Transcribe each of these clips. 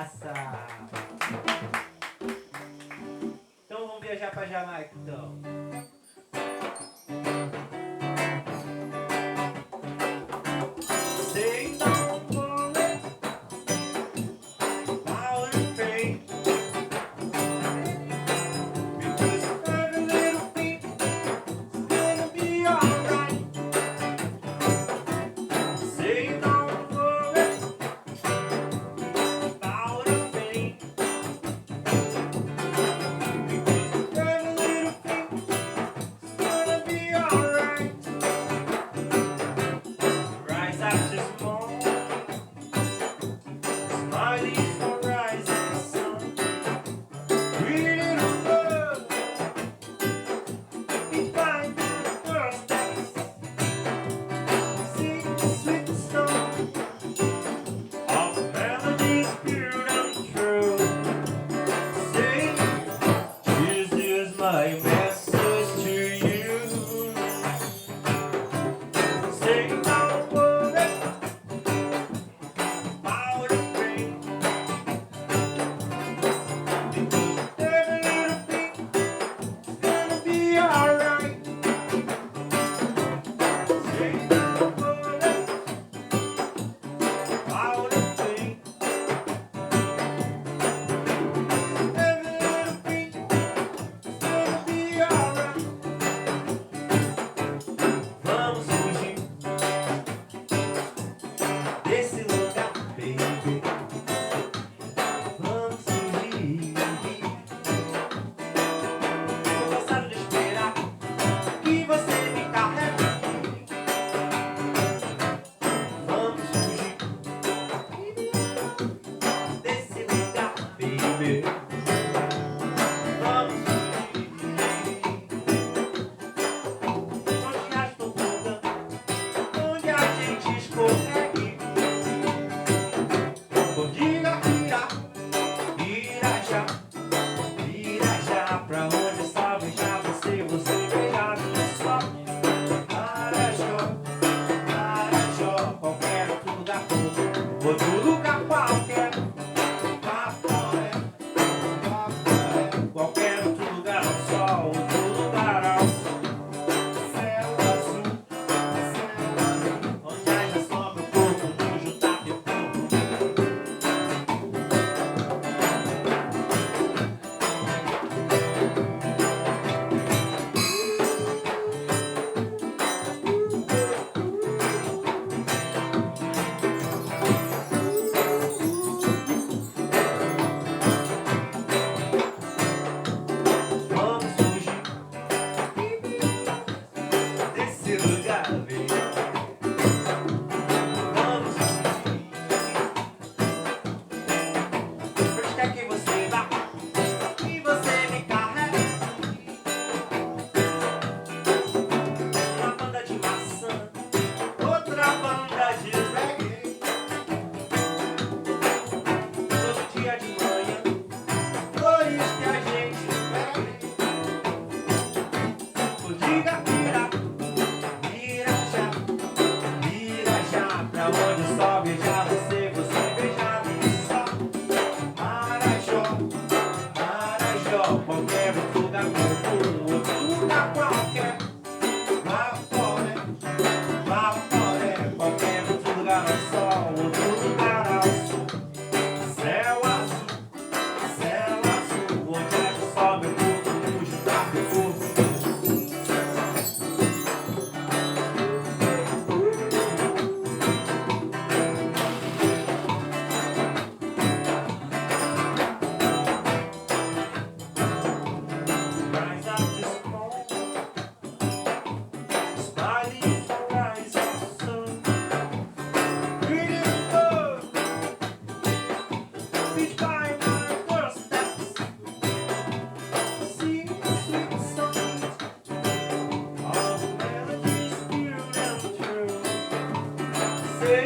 massa! Então vamos viajar pra Jamaica então. Say don't worry about a thing, because every little thing is gonna be alright. Say don't worry about a thing, because every little thing is gonna be alright. Rise up this morning, smiley for rising sun. Read it over, be fine the first days. Sing the sweet song of melodies pure and true. Say, this is my message to you. Say, don't worry about a thing, because every little thing is gonna be alright. Say, don't worry about a thing, every little thing is gonna be alright. Vamos fugir desse lugar, baby. Vamos fugir. Tô cansado de esperar que você me carregue. Vamos fugir desse lugar, baby. Vamos fugir. Onde a estrutura, onde a gente escorregue. Diga, vira já pra onde só beijar você, você beijar minha só. Marajó, qualquer outro lugar comum, outro lugar qualquer. Guaporé, qualquer outro lugar ao sol, outro lugar ao céu azul, onde haja só meu corpo, onde tá teu corpo. Vamos fugir desse lugar, baby. Vamos fugir. Onde quer que você vá, que você me carregue. Uma banda de maçã, outra banda de reggae. Todo dia de manhã, flores que a gente pega. Diga, vira já pra onde o sol beijar você, você beijar minha só. Marajó, qualquer outro lugar comum, outro lugar qualquer. Guaporé, qualquer outro lugar ao sol, outro lugar ao sul. Céu azul, onde é que só meu corpo, cujo tá meu corpo. Rise up this morning, smiley for rising sun. Read it good, be by my doorsteps. Sing the sweet songs of melodies pure and true. Say,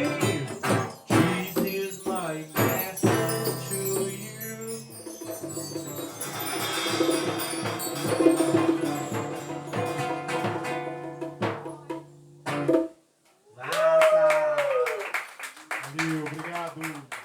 this is my message to you. Vaza! Valeu, obrigado.